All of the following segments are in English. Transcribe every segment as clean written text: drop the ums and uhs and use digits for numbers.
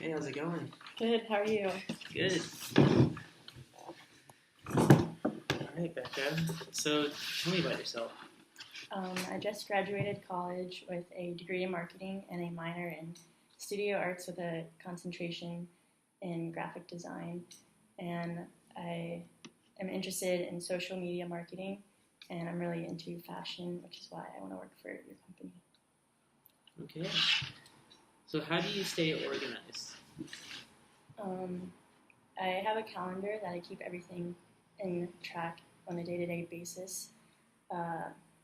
Hey, how's it going? Good, how are you? Good. Alright, Becca. So, tell me about yourself. I just graduated college with a degree in marketing and a minor in studio arts with a concentration in graphic design. And I am interested in social media marketing, and I'm really into fashion, which is why I want to work for your company. Okay. So, how do you stay organized? I have a calendar that I keep everything in track on a day-to-day basis.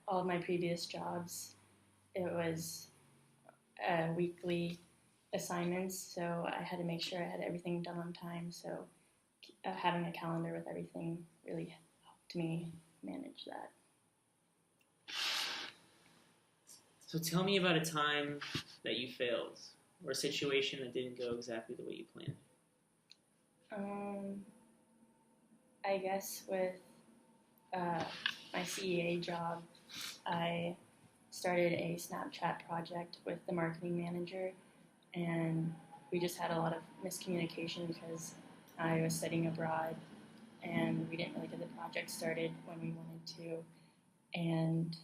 All of my previous jobs, it was weekly assignments, so I had to make sure I had everything done on time. So having a calendar with everything really helped me manage that. So, tell me about a time that you failed or a situation that didn't go exactly the way you planned. I guess with my CEA job, I started a Snapchat project with the marketing manager, and we just had a lot of miscommunication because I was studying abroad and we didn't really get the project started when we wanted to, and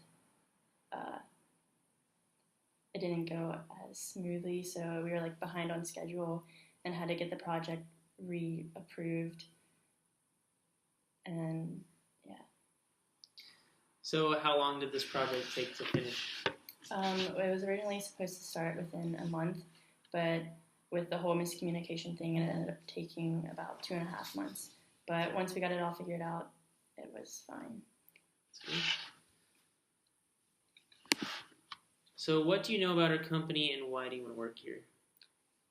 it didn't go as smoothly, so we were like behind on schedule and had to get the project re-approved, and yeah. So, how long did this project take to finish? It was originally supposed to start within a month, but with the whole miscommunication thing, it ended up taking about 2.5 months. But once we got it all figured out, it was fine. That's good. So, what do you know about our company and why do you want to work here?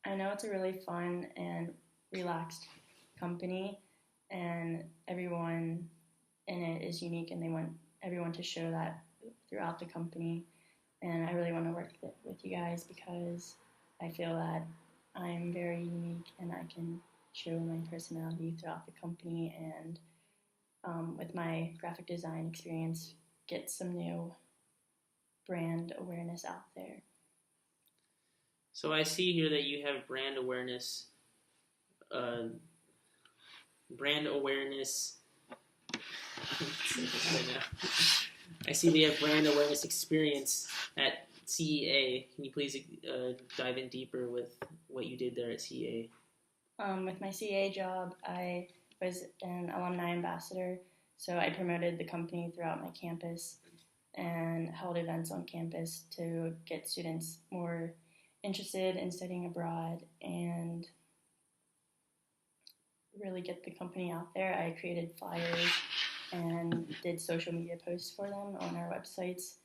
I know it's a really fun and relaxed company, and everyone in it is unique, and they want everyone to show that throughout the company. And I really want to work with you guys because I feel that I'm very unique and I can show my personality throughout the company, and with my graphic design experience, get some new brand awareness out there. So, I see here that you have brand awareness. I see they have brand awareness experience at CEA. Can you please dive in deeper with what you did there at CEA? With my CEA job, I was an alumni ambassador, so I promoted the company throughout my campus and held events on campus to get students more interested in studying abroad and really get the company out there. I created flyers and did social media posts for them on our websites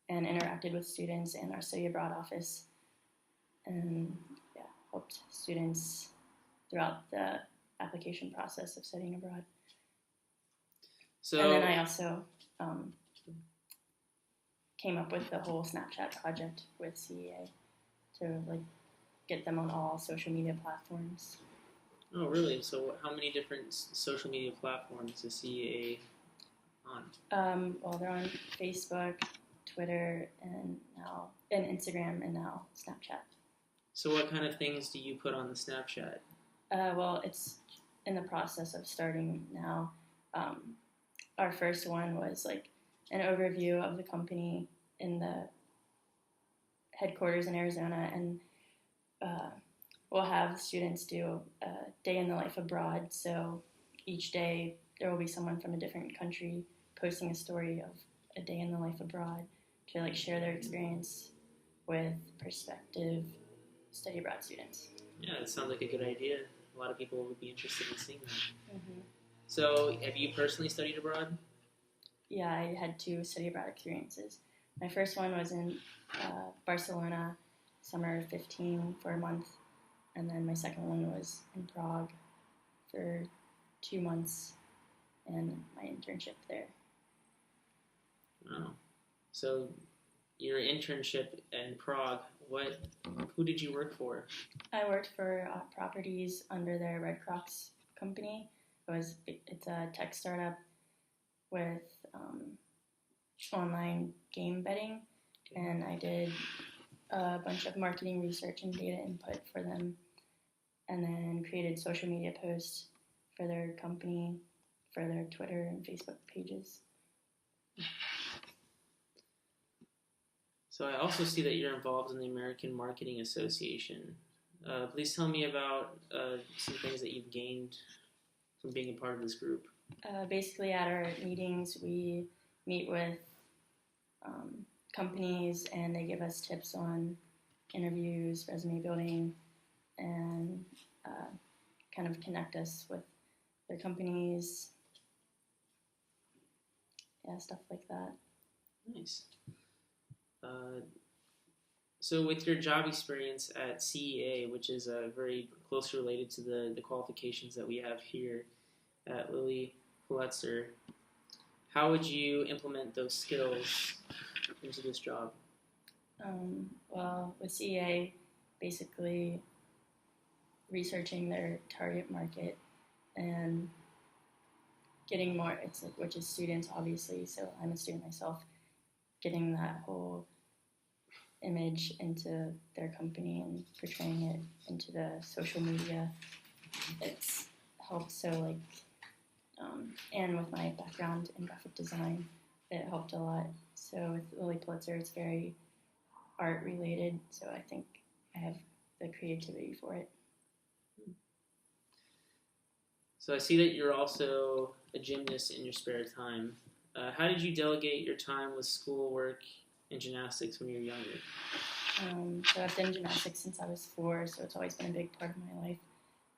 and interacted with students in our study abroad office, and helped students throughout the application process of studying abroad. So, and then I also came up with the whole Snapchat project with CEA to get them on all social media platforms. Oh, really? So, how many different social media platforms is CEA on? Well, they're on Facebook, Twitter, and Instagram, and now Snapchat. So, what kind of things do you put on the Snapchat? Well, it's in the process of starting now. Our first one was an overview of the company in the headquarters in Arizona, and we'll have students do a day in the life abroad. So each day there will be someone from a different country posting a story of a day in the life abroad to share their experience with prospective study abroad students. Yeah, that sounds like a good idea. A lot of people would be interested in seeing that. Mm-hmm. So, have you personally studied abroad? Yeah, I had 2 study abroad experiences. My first one was in Barcelona, summer 15 for a month, and then my second one was in Prague for 2 months and my internship there. Wow. So, your internship in Prague, who did you work for? I worked for properties under their Red Cross company. It's a tech startup with online game betting, and I did a bunch of marketing research and data input for them, and then created social media posts for their company, for their Twitter and Facebook pages. So I also see that you're involved in the American Marketing Association. Please tell me about some things that you've gained from being a part of this group. Basically, at our meetings, we meet with companies, and they give us tips on interviews, resume building, and kind of connect us with their companies. Yeah, stuff like that. Nice. So with your job experience at CEA, which is very closely related to the qualifications that we have here at Lilly Pulitzer, how would you implement those skills into this job? Well, with CEA, basically researching their target market and getting more, which is students, obviously, so I'm a student myself, getting that whole image into their company and portraying it into the social media. It's helped and with my background in graphic design, it helped a lot. So with Lilly Pulitzer, it's very art related, so I think I have the creativity for it. So I see that you're also a gymnast in your spare time. How did you delegate your time with schoolwork and gymnastics when you were younger? So I've done gymnastics since I was 4, so it's always been a big part of my life.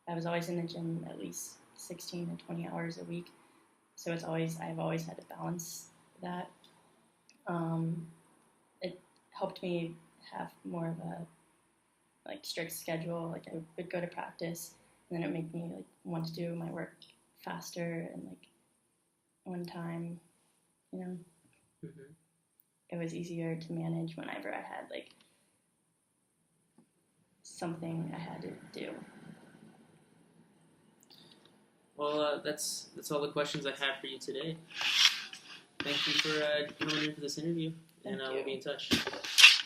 I was always in the gym at least 16 to 20 hours a week, so I've always had to balance that. It helped me have more of a strict schedule. Like I would go to practice, and then it made me want to do my work faster and on time. Mm-hmm. It was easier to manage whenever I had something I had to do. Well, that's all the questions I have for you today. Thank you for coming in for this interview, and we'll be in touch.